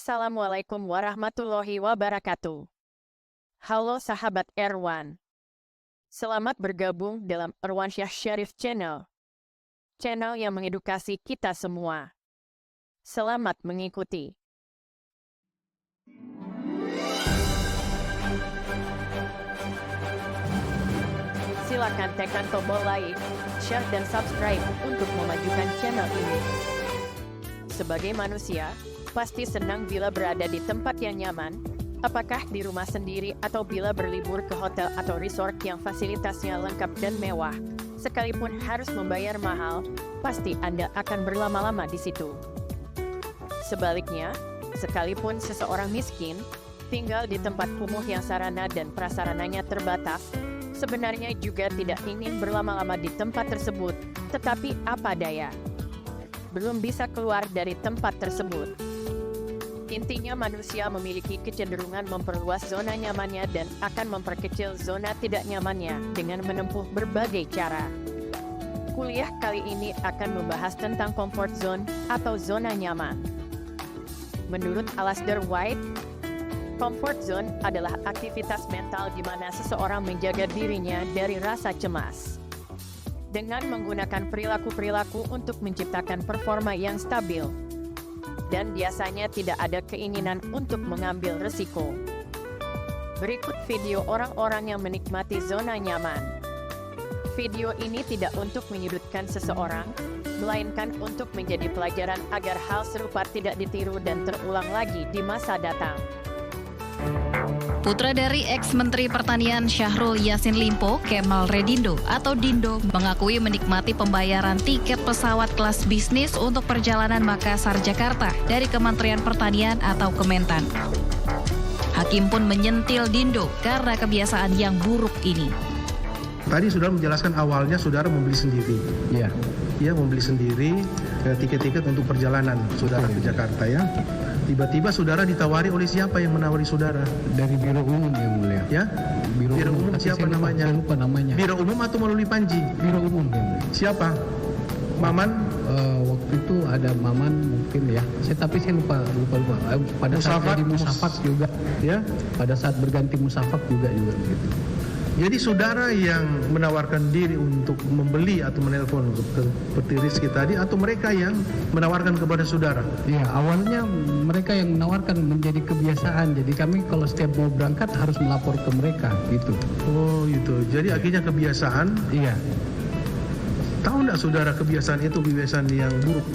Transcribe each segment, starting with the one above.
Assalamualaikum warahmatullahi wabarakatuh. Halo sahabat Erwan. Selamat bergabung dalam Erwansyah Syarif Channel. Channel yang mengedukasi kita semua. Selamat mengikuti. Silakan tekan tombol like, share dan subscribe untuk memajukan channel ini. Sebagai manusia, pasti senang bila berada di tempat yang nyaman, apakah di rumah sendiri atau bila berlibur ke hotel atau resort yang fasilitasnya lengkap dan mewah. Sekalipun harus membayar mahal, pasti Anda akan berlama-lama di situ. Sebaliknya, sekalipun seseorang miskin, tinggal di tempat kumuh yang sarana dan prasarananya terbatas, sebenarnya juga tidak ingin berlama-lama di tempat tersebut, tetapi apa daya, belum bisa keluar dari tempat tersebut. Intinya manusia memiliki kecenderungan memperluas zona nyamannya dan akan memperkecil zona tidak nyamannya dengan menempuh berbagai cara. Kuliah kali ini akan membahas tentang comfort zone atau zona nyaman. Menurut Alasdair White, comfort zone adalah aktivitas mental di mana seseorang menjaga dirinya dari rasa cemas dengan menggunakan perilaku-perilaku untuk menciptakan performa yang stabil, dan biasanya tidak ada keinginan untuk mengambil risiko. Berikut video orang-orang yang menikmati zona nyaman. Video ini tidak untuk menyudutkan seseorang, melainkan untuk menjadi pelajaran agar hal serupa tidak ditiru dan terulang lagi di masa datang. Putra dari ex-Menteri Pertanian Syahrul Yassin Limpo, Kemal Redindo atau Dindo, mengakui menikmati pembayaran tiket pesawat kelas bisnis untuk perjalanan Makassar-Jakarta dari Kementerian Pertanian atau Kementan. Hakim pun menyentil Dindo karena kebiasaan yang buruk ini. Tadi saudara menjelaskan awalnya saudara membeli sendiri. Iya. Ya, membeli sendiri tiket-tiket untuk perjalanan saudara ke Jakarta ya. Tiba-tiba saudara ditawari oleh siapa yang menawari saudara? Dari Biro Umum yang mulia. Ya? Biro Umum tapi siapa saya namanya? Saya lupa namanya. Biro Umum atau melalui Panji? Biro Umum yang mulia. Siapa? Maman? Waktu itu ada Maman mungkin ya. Tapi saya lupa. Pada saat Musafak? jadi musafak juga. Ya? Pada saat berganti musafak juga begitu. Jadi saudara yang menawarkan diri untuk membeli atau menelpon seperti Rizky tadi, atau mereka yang menawarkan kepada saudara? Iya, awalnya mereka yang menawarkan menjadi kebiasaan. Jadi kami kalau setiap mau berangkat harus melapor ke mereka gitu. Oh gitu. Jadi akhirnya kebiasaan. Iya. Tahu nggak saudara kebiasaan itu kebiasaan yang buruk?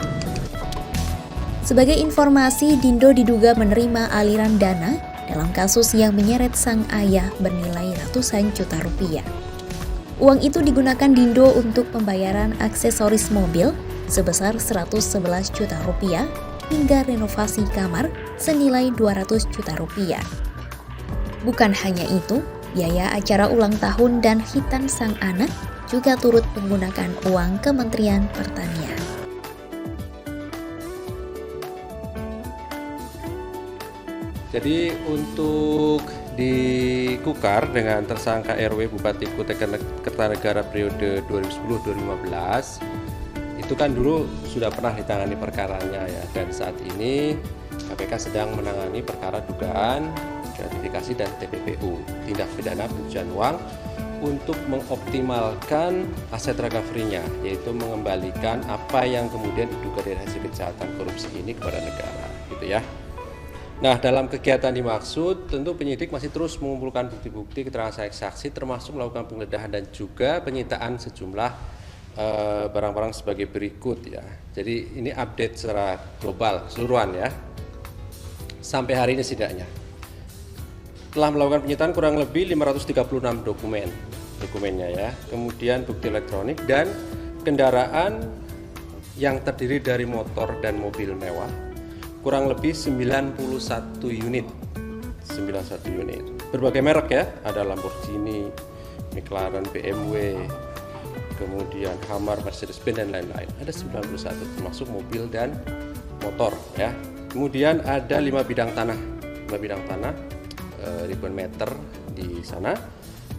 Sebagai informasi, Dindo diduga menerima aliran dana dalam kasus yang menyeret sang ayah bernilai ratusan juta rupiah. Uang itu digunakan Dindo untuk pembayaran aksesoris mobil sebesar 111 juta rupiah hingga renovasi kamar senilai 200 juta rupiah. Bukan hanya itu, biaya acara ulang tahun dan hitan sang anak juga turut menggunakan uang Kementerian Pertanian. Jadi untuk di Kukar dengan tersangka RW Bupati Kutai Kertanegara periode 2010-2015 itu kan dulu sudah pernah ditangani perkaranya ya, dan saat ini KPK sedang menangani perkara dugaan gratifikasi dan TPPU, tindak pidana pencucian uang, untuk mengoptimalkan aset recovery-nya, yaitu mengembalikan apa yang kemudian diduga dari hasil kejahatan korupsi ini kepada negara, gitu ya. Nah, dalam kegiatan dimaksud, tentu penyidik masih terus mengumpulkan bukti-bukti keterangan saksi-saksi, termasuk melakukan penggeledahan dan juga penyitaan sejumlah barang-barang sebagai berikut ya. Jadi ini update secara global, keseluruhan ya. Sampai hari ini setidaknya telah melakukan penyitaan kurang lebih 536 dokumennya ya. Kemudian bukti elektronik dan kendaraan yang terdiri dari motor dan mobil mewah kurang lebih 91 unit. Berbagai merek ya, ada Lamborghini, McLaren, BMW, kemudian Hummer, Mercedes-Benz dan lain-lain. Ada 91 termasuk mobil dan motor ya. Kemudian ada 5 bidang tanah ribuan meter di sana.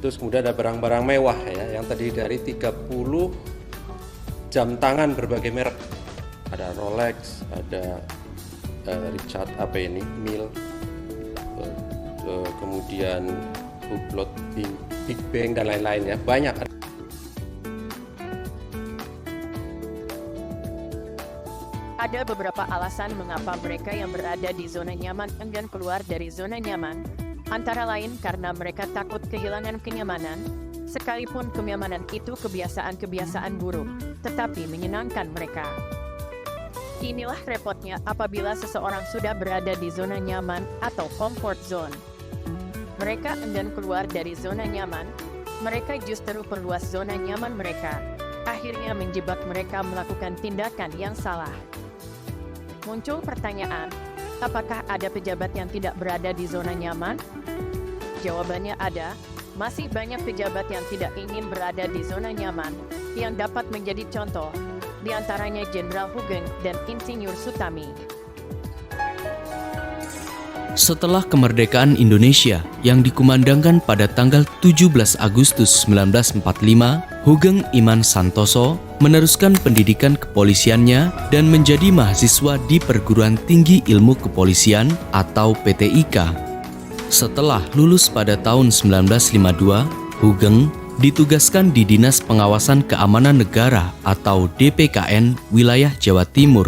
Terus kemudian ada barang-barang mewah ya yang terdiri dari 30 jam tangan berbagai merek. Ada Rolex, ada Richard Mille, kemudian Hublot, Big Bang dan lain-lain ya, banyak. Ada beberapa alasan mengapa mereka yang berada di zona nyaman enggan keluar dari zona nyaman, antara lain karena mereka takut kehilangan kenyamanan, sekalipun kenyamanan itu kebiasaan-kebiasaan buruk, tetapi menyenangkan mereka. Inilah repotnya apabila seseorang sudah berada di zona nyaman atau comfort zone. Mereka enggan keluar dari zona nyaman, mereka justru perluas zona nyaman mereka, akhirnya menjebak mereka melakukan tindakan yang salah. Muncul pertanyaan, apakah ada pejabat yang tidak berada di zona nyaman? Jawabannya ada, masih banyak pejabat yang tidak ingin berada di zona nyaman, yang dapat menjadi contoh, di antaranya Jenderal Hugeng dan Insinyur Sutami. Setelah kemerdekaan Indonesia yang dikumandangkan pada tanggal 17 Agustus 1945, Hugeng Iman Santoso meneruskan pendidikan kepolisiannya dan menjadi mahasiswa di Perguruan Tinggi Ilmu Kepolisian atau PTIK. Setelah lulus pada tahun 1952, Hugeng ditugaskan di Dinas Pengawasan Keamanan Negara atau DPKN wilayah Jawa Timur.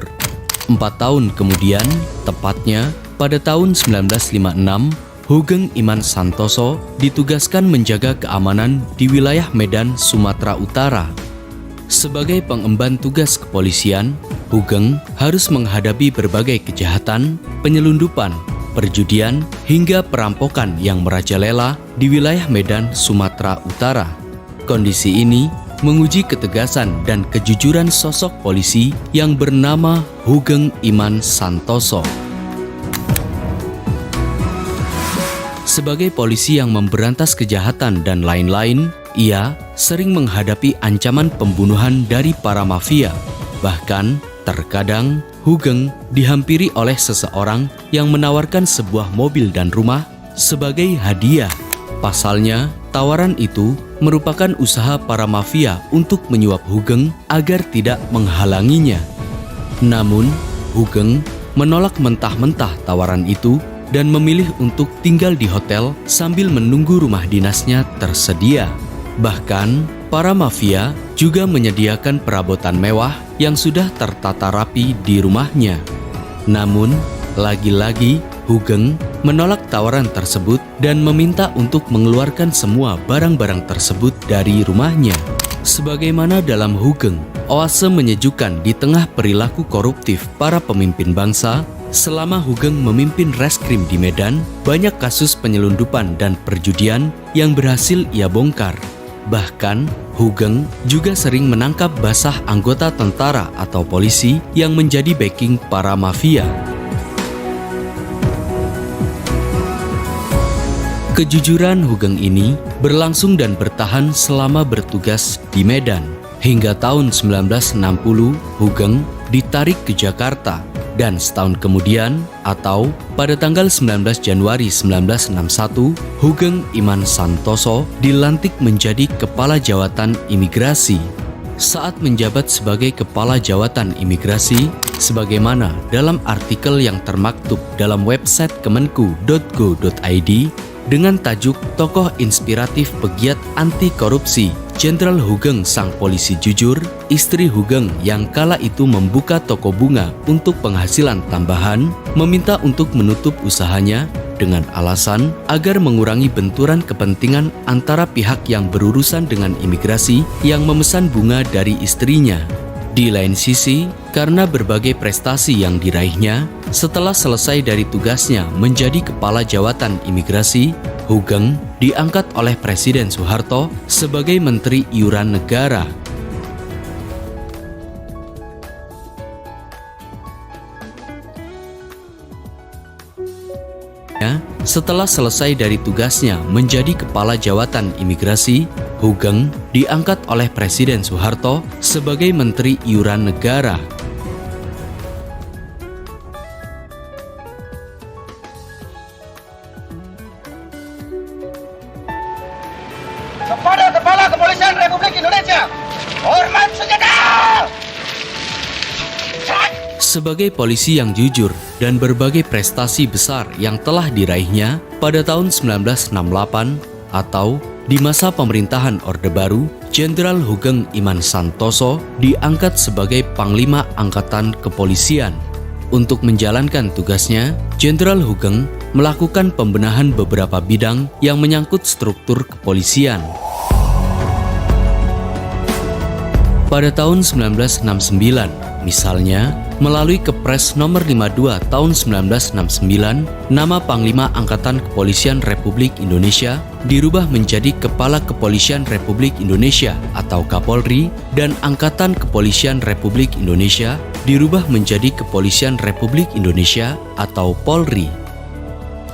4 tahun kemudian, tepatnya pada tahun 1956, Hugeng Iman Santoso ditugaskan menjaga keamanan di wilayah Medan, Sumatera Utara. Sebagai pengemban tugas kepolisian, Hugeng harus menghadapi berbagai kejahatan, penyelundupan, perjudian, hingga perampokan yang merajalela di wilayah Medan, Sumatera Utara. Kondisi ini menguji ketegasan dan kejujuran sosok polisi yang bernama Hugeng Iman Santoso. Sebagai polisi yang memberantas kejahatan dan lain-lain, ia sering menghadapi ancaman pembunuhan dari para mafia. Bahkan, terkadang Hugeng dihampiri oleh seseorang yang menawarkan sebuah mobil dan rumah sebagai hadiah. Pasalnya, tawaran itu merupakan usaha para mafia untuk menyuap Hugeng agar tidak menghalanginya. Namun, Hugeng menolak mentah-mentah tawaran itu dan memilih untuk tinggal di hotel sambil menunggu rumah dinasnya tersedia. Bahkan, para mafia juga menyediakan perabotan mewah yang sudah tertata rapi di rumahnya. Namun, lagi-lagi Hugeng menolak tawaran tersebut dan meminta untuk mengeluarkan semua barang-barang tersebut dari rumahnya. Sebagaimana dalam Hugeng, oase menyejukkan di tengah perilaku koruptif para pemimpin bangsa. Selama Hugeng memimpin reskrim di Medan, banyak kasus penyelundupan dan perjudian yang berhasil ia bongkar. Bahkan, Hugeng juga sering menangkap basah anggota tentara atau polisi yang menjadi backing para mafia. Kejujuran Hugeng ini berlangsung dan bertahan selama bertugas di Medan. Hingga tahun 1960, Hugeng ditarik ke Jakarta. Dan setahun kemudian, atau pada tanggal 19 Januari 1961, Hugeng Iman Santoso dilantik menjadi Kepala Jawatan Imigrasi. Saat menjabat sebagai Kepala Jawatan Imigrasi, sebagaimana dalam artikel yang termaktub dalam website kemenku.go.id dengan tajuk Tokoh Inspiratif Pegiat Anti Korupsi, Jenderal Hugeng sang polisi jujur, istri Hugeng yang kala itu membuka toko bunga untuk penghasilan tambahan, meminta untuk menutup usahanya dengan alasan agar mengurangi benturan kepentingan antara pihak yang berurusan dengan imigrasi yang memesan bunga dari istrinya. Di lain sisi, karena berbagai prestasi yang diraihnya, setelah selesai dari tugasnya menjadi Kepala Jawatan Imigrasi, Hugeng diangkat oleh Presiden Soeharto sebagai Menteri Iuran Negara. Setelah selesai dari tugasnya menjadi Kepala Jawatan Imigrasi, Hugeng diangkat oleh Presiden Soeharto sebagai Menteri Iuran Negara. Kepada Kepala Kepolisian Republik Indonesia, hormat senjata! Sebagai polisi yang jujur dan berbagai prestasi besar yang telah diraihnya pada tahun 1968 atau di masa pemerintahan Orde Baru, Jenderal Hugeng Iman Santoso diangkat sebagai Panglima Angkatan Kepolisian. Untuk menjalankan tugasnya, Jenderal Hugeng melakukan pembenahan beberapa bidang yang menyangkut struktur kepolisian. Pada tahun 1969, misalnya, melalui Kepres nomor 52 tahun 1969, nama Panglima Angkatan Kepolisian Republik Indonesia dirubah menjadi Kepala Kepolisian Republik Indonesia atau Kapolri, dan Angkatan Kepolisian Republik Indonesia dirubah menjadi Kepolisian Republik Indonesia atau Polri.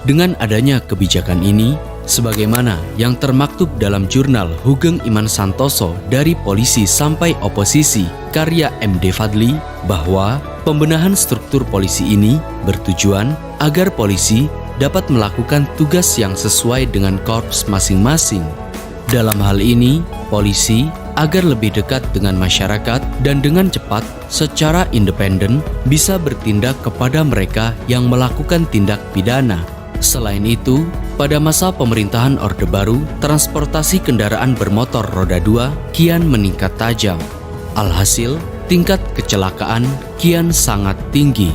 Dengan adanya kebijakan ini, sebagaimana yang termaktub dalam jurnal Hugeng Iman Santoso dari Polisi Sampai Oposisi karya M.D. Fadli, bahwa pembenahan struktur polisi ini bertujuan agar polisi dapat melakukan tugas yang sesuai dengan korps masing-masing. Dalam hal ini, polisi agar lebih dekat dengan masyarakat dan dengan cepat secara independen bisa bertindak kepada mereka yang melakukan tindak pidana. Selain itu, pada masa pemerintahan Orde Baru, transportasi kendaraan bermotor roda 2 kian meningkat tajam. Alhasil, tingkat kecelakaan kian sangat tinggi.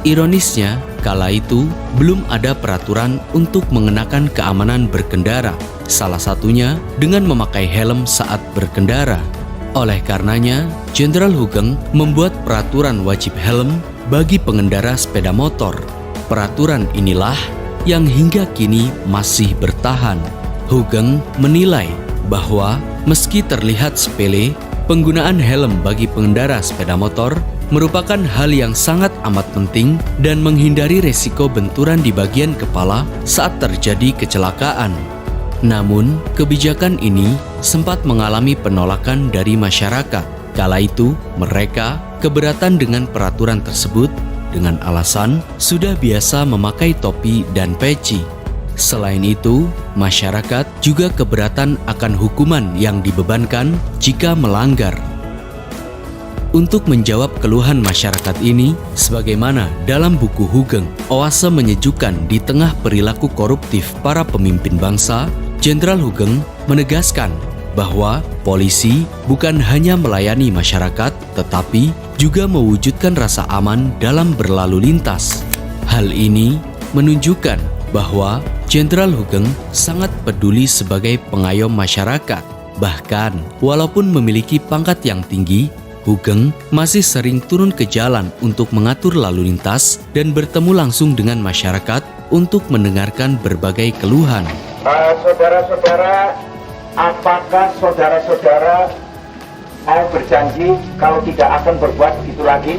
Ironisnya, kala itu belum ada peraturan untuk mengenakan keamanan berkendara, salah satunya dengan memakai helm saat berkendara. Oleh karenanya, Jenderal Hugeng membuat peraturan wajib helm bagi pengendara sepeda motor. Peraturan inilah yang hingga kini masih bertahan. Hugeng menilai bahwa meski terlihat sepele, penggunaan helm bagi pengendara sepeda motor merupakan hal yang sangat amat penting dan menghindari resiko benturan di bagian kepala saat terjadi kecelakaan. Namun, kebijakan ini sempat mengalami penolakan dari masyarakat. Kala itu, mereka keberatan dengan peraturan tersebut dengan alasan sudah biasa memakai topi dan peci. Selain itu, masyarakat juga keberatan akan hukuman yang dibebankan jika melanggar. Untuk menjawab keluhan masyarakat ini, sebagaimana dalam buku Hugeng, Oase Menyejukkan di Tengah Perilaku Koruptif Para Pemimpin Bangsa, Jenderal Hugeng menegaskan bahwa polisi bukan hanya melayani masyarakat, tetapi juga mewujudkan rasa aman dalam berlalu lintas. Hal ini menunjukkan bahwa Jenderal Hugeng sangat peduli sebagai pengayom masyarakat. Bahkan, walaupun memiliki pangkat yang tinggi, Hugeng masih sering turun ke jalan untuk mengatur lalu lintas dan bertemu langsung dengan masyarakat untuk mendengarkan berbagai keluhan. Saudara-saudara, apakah saudara-saudara mau berjanji kalau tidak akan berbuat begitu lagi?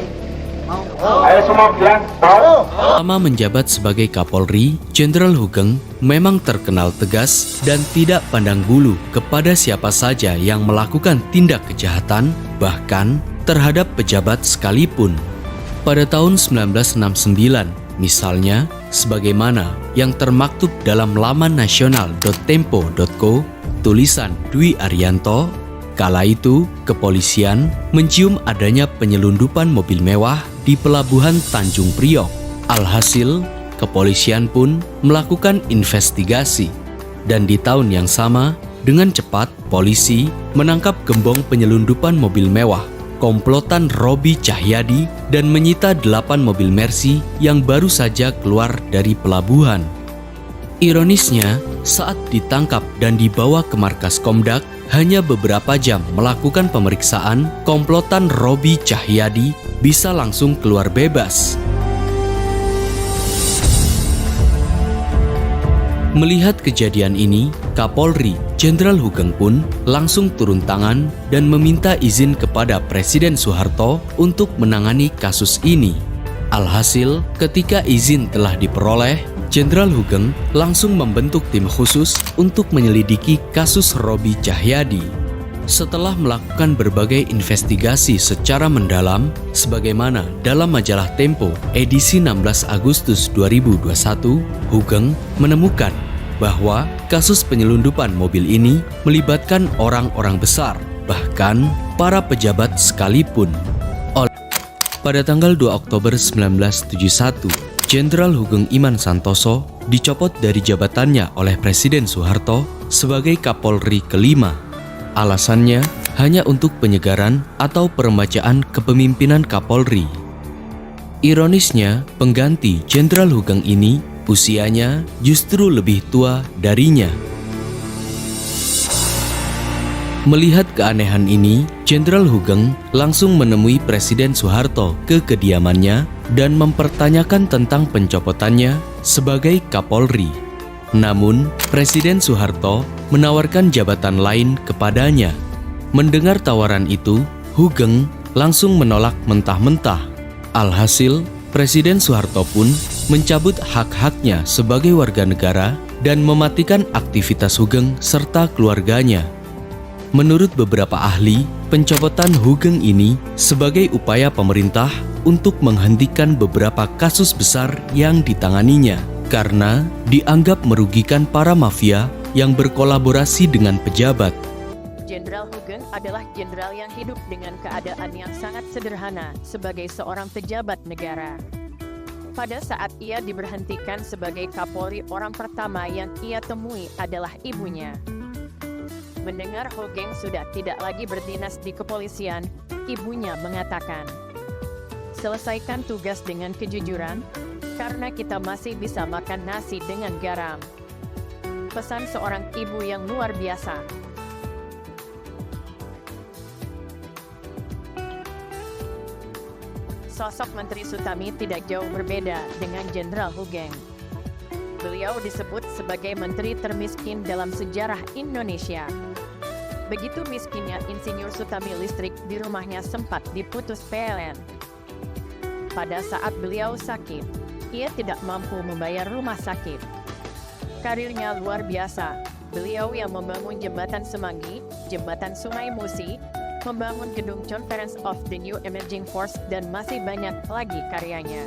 Ayo semua bilang, tahu. Selama menjabat sebagai Kapolri, Jenderal Hugeng memang terkenal tegas dan tidak pandang bulu kepada siapa saja yang melakukan tindak kejahatan, bahkan terhadap pejabat sekalipun. Pada tahun 1969, misalnya, sebagaimana yang termaktub dalam laman nasional.tempo.co, tulisan Dwi Arianto, kala itu, kepolisian mencium adanya penyelundupan mobil mewah di pelabuhan Tanjung Priok. Alhasil, kepolisian pun melakukan investigasi. Dan di tahun yang sama, dengan cepat, polisi menangkap gembong penyelundupan mobil mewah, komplotan Robi Cahyadi, dan menyita 8 mobil Mercy yang baru saja keluar dari pelabuhan. Ironisnya, saat ditangkap dan dibawa ke markas Komdak, hanya beberapa jam melakukan pemeriksaan, komplotan Robi Cahyadi bisa langsung keluar bebas. Melihat kejadian ini, Kapolri Jenderal Hugeng pun langsung turun tangan dan meminta izin kepada Presiden Soeharto untuk menangani kasus ini. Alhasil, ketika izin telah diperoleh, Jenderal Hugeng langsung membentuk tim khusus untuk menyelidiki kasus Robi Cahyadi. Setelah melakukan berbagai investigasi secara mendalam, sebagaimana dalam majalah Tempo edisi 16 Agustus 2021, Hugeng menemukan bahwa kasus penyelundupan mobil ini melibatkan orang-orang besar, bahkan para pejabat sekalipun. Pada tanggal 2 Oktober 1971, Jenderal Hugeng Iman Santoso dicopot dari jabatannya oleh Presiden Soeharto sebagai Kapolri kelima. Alasannya hanya untuk penyegaran atau peremajaan kepemimpinan Kapolri. Ironisnya, pengganti Jenderal Hugeng ini usianya justru lebih tua darinya. Melihat keanehan ini, Jenderal Hugeng langsung menemui Presiden Soeharto ke kediamannya dan mempertanyakan tentang pencopotannya sebagai Kapolri. Namun, Presiden Soeharto menawarkan jabatan lain kepadanya. Mendengar tawaran itu, Hugeng langsung menolak mentah-mentah. Alhasil, Presiden Soeharto pun mencabut hak-haknya sebagai warga negara dan mematikan aktivitas Hugeng serta keluarganya. Menurut beberapa ahli, pencopotan Hugeng ini sebagai upaya pemerintah untuk menghentikan beberapa kasus besar yang ditanganinya karena dianggap merugikan para mafia yang berkolaborasi dengan pejabat. Jenderal Hugeng adalah jenderal yang hidup dengan keadaan yang sangat sederhana sebagai seorang pejabat negara. Pada saat ia diberhentikan sebagai Kapolri, orang pertama yang ia temui adalah ibunya. Mendengar Hugeng sudah tidak lagi berdinas di kepolisian, ibunya mengatakan, "Selesaikan tugas dengan kejujuran, karena kita masih bisa makan nasi dengan garam." Pesan seorang ibu yang luar biasa. Sosok Menteri Sutami tidak jauh berbeda dengan Jenderal Hugeng. Beliau disebut sebagai menteri termiskin dalam sejarah Indonesia. Begitu miskinnya Insinyur Sutami, listrik di rumahnya sempat diputus PLN. Pada saat beliau sakit, ia tidak mampu membayar rumah sakit. Karirnya luar biasa. Beliau yang membangun jembatan Semanggi, jembatan Sungai Musi, membangun gedung Conference of the New Emerging Force, dan masih banyak lagi karyanya.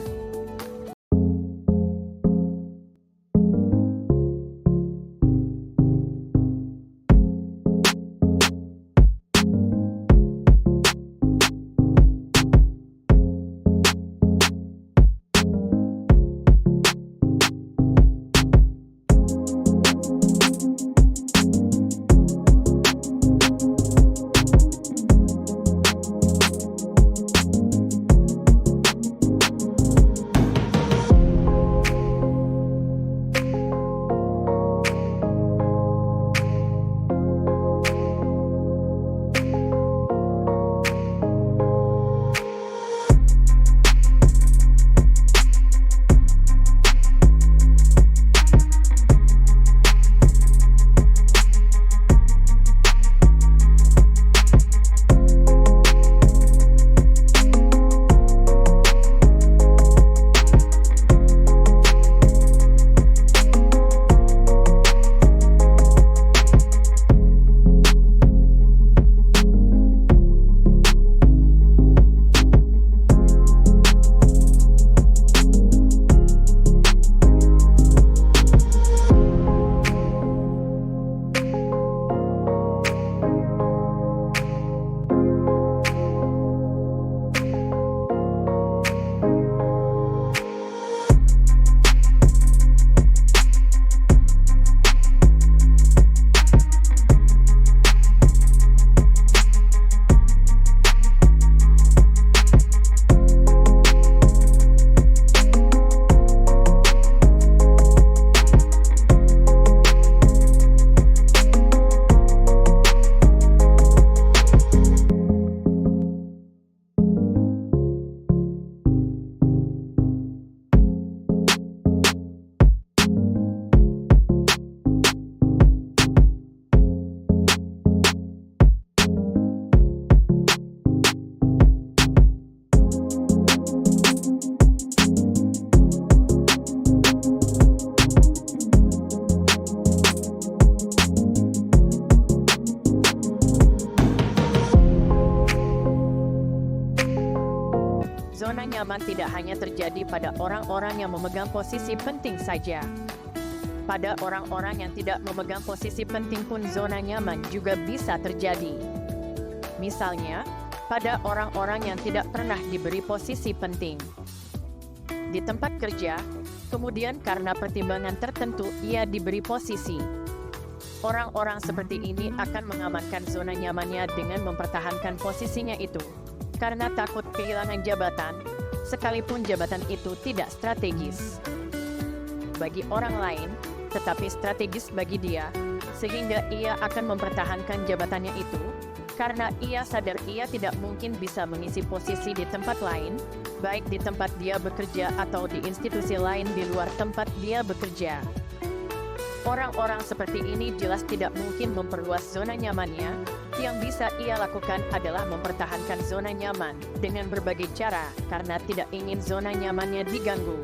Zona nyaman tidak hanya terjadi pada orang-orang yang memegang posisi penting saja. Pada orang-orang yang tidak memegang posisi penting pun zona nyaman juga bisa terjadi. Misalnya, pada orang-orang yang tidak pernah diberi posisi penting di tempat kerja, kemudian karena pertimbangan tertentu ia diberi posisi. Orang-orang seperti ini akan mengamankan zona nyamannya dengan mempertahankan posisinya itu, karena takut kehilangan jabatan, sekalipun jabatan itu tidak strategis bagi orang lain, tetapi strategis bagi dia, sehingga ia akan mempertahankan jabatannya itu, karena ia sadar ia tidak mungkin bisa mengisi posisi di tempat lain, baik di tempat dia bekerja atau di institusi lain di luar tempat dia bekerja. Orang-orang seperti ini jelas tidak mungkin memperluas zona nyamannya. Yang bisa ia lakukan adalah mempertahankan zona nyaman dengan berbagai cara karena tidak ingin zona nyamannya diganggu.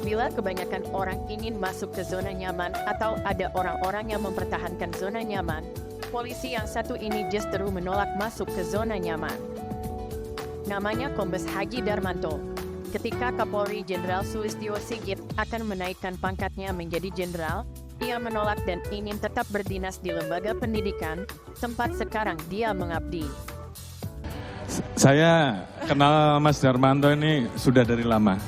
Bila kebanyakan orang ingin masuk ke zona nyaman atau ada orang-orang yang mempertahankan zona nyaman, polisi yang satu ini justru menolak masuk ke zona nyaman. Namanya Kombes Haji Darmanto. Ketika Kapolri Jenderal Sulistyo Sigit akan menaikkan pangkatnya menjadi jenderal, ia menolak dan ingin tetap berdinas di lembaga pendidikan, tempat sekarang dia mengabdi. Saya kenal Mas Darmanto ini sudah dari lama.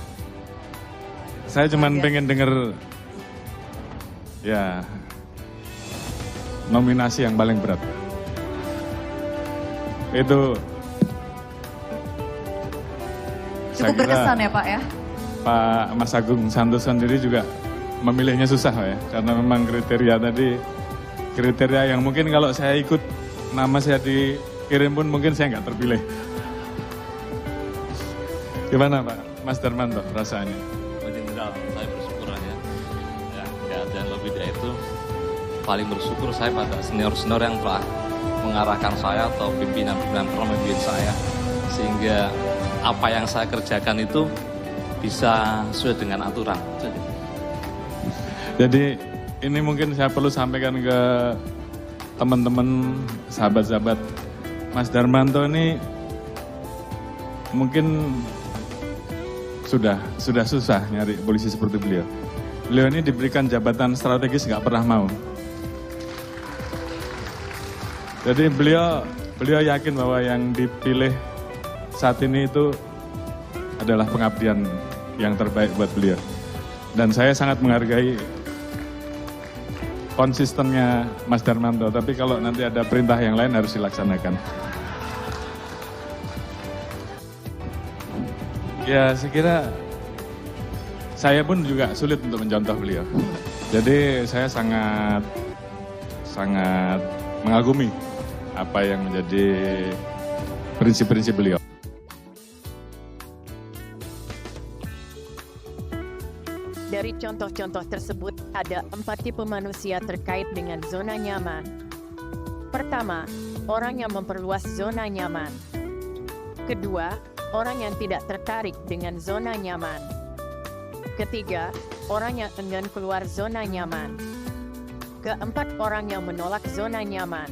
Saya cuma pengen denger ya nominasi yang paling berat. Itu cukup berkesan ya Pak ya? Pak Mas Agung Santoso sendiri juga memilihnya susah Pak ya, karena memang kriteria yang mungkin kalau saya ikut nama saya dikirim pun mungkin saya nggak terpilih. Gimana Pak Mas Darmanto rasanya? Pak Jenderal, saya bersyukur aja. Ya, nggak ada yang lebih dari itu. Paling bersyukur saya pada senior-senior yang telah mengarahkan saya atau pimpinan-pimpinan pernah membimbing saya, sehingga apa yang saya kerjakan itu bisa sesuai dengan aturan. Jadi ini mungkin saya perlu sampaikan ke teman-teman, sahabat-sahabat. Mas Darmanto ini mungkin sudah susah nyari polisi seperti beliau. Beliau ini diberikan jabatan strategis nggak pernah mau. Jadi beliau yakin bahwa yang dipilih saat ini itu adalah pengabdian yang terbaik buat beliau. Dan saya sangat menghargai konsistennya Mas Darmanto, tapi kalau nanti ada perintah yang lain harus dilaksanakan. Ya, saya kira saya pun juga sulit untuk mencontoh beliau. Jadi saya sangat mengagumi apa yang menjadi prinsip-prinsip beliau. Dari contoh-contoh tersebut, ada 4 tipe manusia terkait dengan zona nyaman. Pertama, orang yang memperluas zona nyaman. Kedua, orang yang tidak tertarik dengan zona nyaman. Ketiga, orang yang enggan keluar zona nyaman. Keempat, orang yang menolak zona nyaman.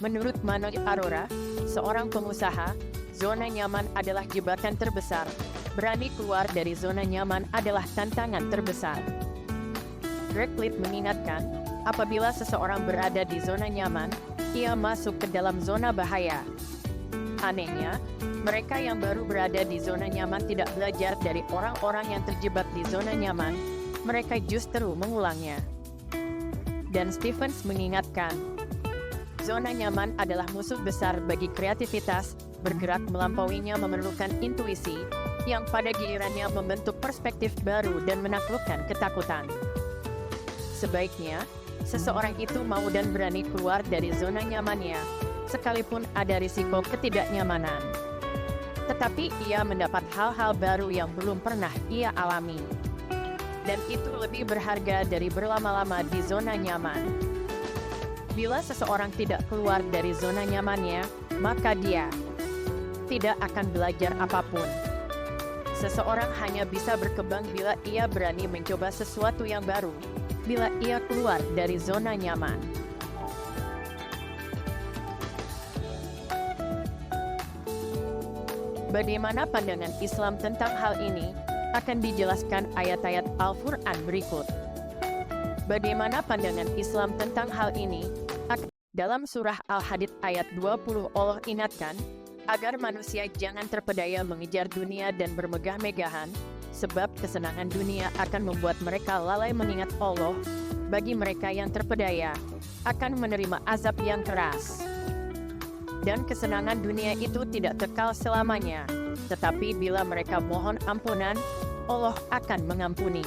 Menurut Manoj Arora, seorang pengusaha, zona nyaman adalah jebakan terbesar. Berani keluar dari zona nyaman adalah tantangan terbesar. Greg Litt mengingatkan, apabila seseorang berada di zona nyaman, ia masuk ke dalam zona bahaya. Anehnya, mereka yang baru berada di zona nyaman tidak belajar dari orang-orang yang terjebak di zona nyaman, mereka justru mengulangnya. Dan Stevens mengingatkan, zona nyaman adalah musuh besar bagi kreativitas. Bergerak melampauinya memerlukan intuisi, yang pada gilirannya membentuk perspektif baru dan menaklukkan ketakutan. Sebaiknya, seseorang itu mau dan berani keluar dari zona nyamannya, sekalipun ada risiko ketidaknyamanan. Tetapi ia mendapat hal-hal baru yang belum pernah ia alami. Dan itu lebih berharga dari berlama-lama di zona nyaman. Bila seseorang tidak keluar dari zona nyamannya, maka dia tidak akan belajar apapun. Seseorang hanya bisa berkembang bila ia berani mencoba sesuatu yang baru, bila ia keluar dari zona nyaman. Bagaimana pandangan Islam tentang hal ini? akan dijelaskan ayat-ayat Al-Quran berikut. Bagaimana pandangan Islam tentang hal ini? Dalam surah Al-Hadid ayat 20 Allah ingatkan, agar manusia jangan terpedaya mengejar dunia dan bermegah-megahan, sebab kesenangan dunia akan membuat mereka lalai mengingat Allah. Bagi mereka yang terpedaya, akan menerima azab yang keras. Dan kesenangan dunia itu tidak kekal selamanya, tetapi bila mereka mohon ampunan, Allah akan mengampuni.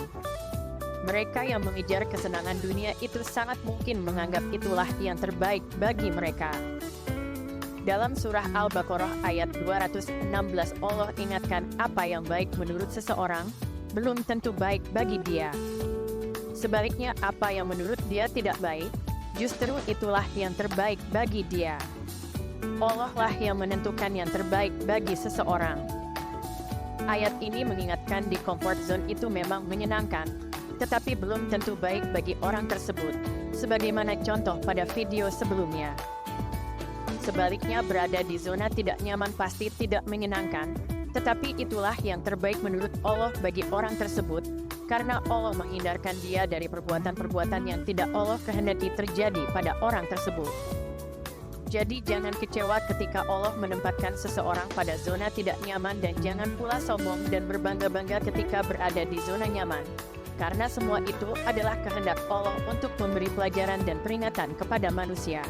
Mereka yang mengejar kesenangan dunia itu sangat mungkin menganggap itulah yang terbaik bagi mereka. Dalam surah Al-Baqarah ayat 216 Allah ingatkan apa yang baik menurut seseorang, belum tentu baik bagi dia. Sebaliknya apa yang menurut dia tidak baik, justru itulah yang terbaik bagi dia. Allah lah yang menentukan yang terbaik bagi seseorang. Ayat ini mengingatkan di comfort zone itu memang menyenangkan, tetapi belum tentu baik bagi orang tersebut, sebagaimana contoh pada video sebelumnya. Sebaliknya berada di zona tidak nyaman pasti tidak menyenangkan, tetapi itulah yang terbaik menurut Allah bagi orang tersebut, karena Allah menghindarkan dia dari perbuatan-perbuatan yang tidak Allah kehendaki terjadi pada orang tersebut. Jadi jangan kecewa ketika Allah menempatkan seseorang pada zona tidak nyaman dan jangan pula sombong dan berbangga-bangga ketika berada di zona nyaman. Karena semua itu adalah kehendak Allah untuk memberi pelajaran dan peringatan kepada manusia.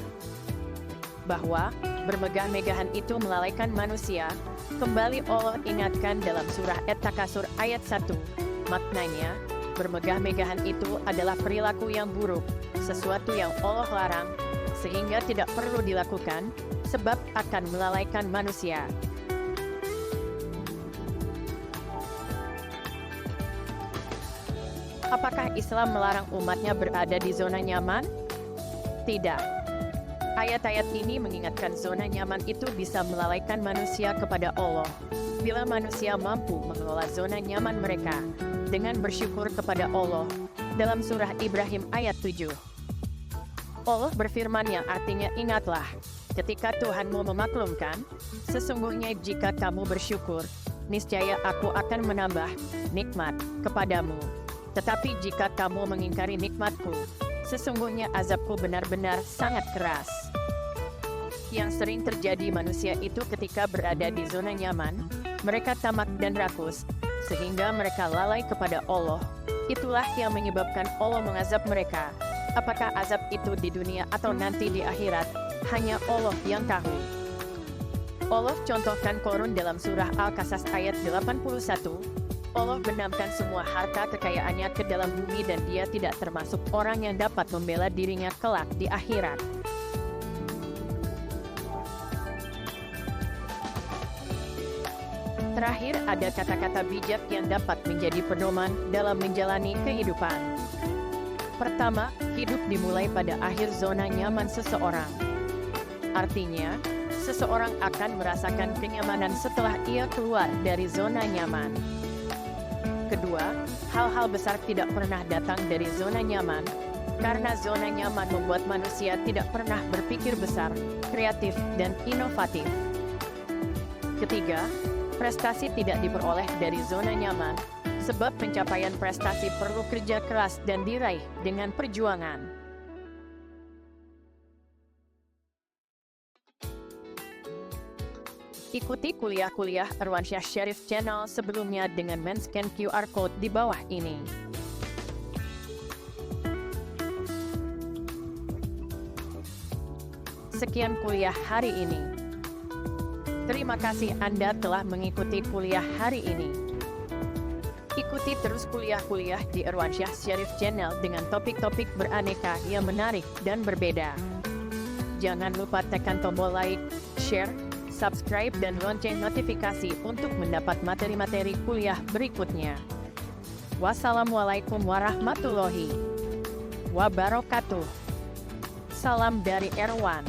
Bahwa bermegah-megahan itu melalaikan manusia, kembali Allah ingatkan dalam surah At-Takasur ayat 1. Maknanya, bermegah-megahan itu adalah perilaku yang buruk, sesuatu yang Allah larang, sehingga tidak perlu dilakukan, sebab akan melalaikan manusia. Apakah Islam melarang umatnya berada di zona nyaman? Tidak. Ayat-ayat ini mengingatkan zona nyaman itu bisa melalaikan manusia kepada Allah. Bila manusia mampu mengelola zona nyaman mereka, dengan bersyukur kepada Allah, dalam surah Ibrahim ayat 7. Allah berfirman yang artinya ingatlah, ketika Tuhanmu memaklumkan, sesungguhnya jika kamu bersyukur, niscaya aku akan menambah nikmat kepadamu. Tetapi jika kamu mengingkari nikmatku, sesungguhnya azabku benar-benar sangat keras. Yang sering terjadi manusia itu ketika berada di zona nyaman, mereka tamak dan rakus, sehingga mereka lalai kepada Allah. Itulah yang menyebabkan Allah mengazab mereka. Apakah azab itu di dunia atau nanti di akhirat, hanya Allah yang tahu. Allah contohkan Korun dalam surah Al-Qasas ayat 81. Allah benamkan semua harta kekayaannya ke dalam bumi dan dia tidak termasuk orang yang dapat membela dirinya kelak di akhirat. Terakhir ada kata-kata bijak yang dapat menjadi pedoman dalam menjalani kehidupan. Pertama, hidup dimulai pada akhir zona nyaman seseorang. Artinya, seseorang akan merasakan kenyamanan setelah ia keluar dari zona nyaman. Kedua, hal-hal besar tidak pernah datang dari zona nyaman, karena zona nyaman membuat manusia tidak pernah berpikir besar, kreatif, dan inovatif. Ketiga, prestasi tidak diperoleh dari zona nyaman, sebab pencapaian prestasi perlu kerja keras dan diraih dengan perjuangan. Ikuti kuliah-kuliah Irwansyah Syarif Channel sebelumnya dengan men-scan QR Code di bawah ini. Sekian kuliah hari ini. Terima kasih Anda telah mengikuti kuliah hari ini. Ikuti terus kuliah-kuliah di Irwansyah Syarif Channel dengan topik-topik beraneka yang menarik dan berbeda. Jangan lupa tekan tombol like, share, subscribe dan lonceng notifikasi untuk mendapat materi-materi kuliah berikutnya. Wassalamualaikum warahmatullahi wabarakatuh. Salam dari Erwan.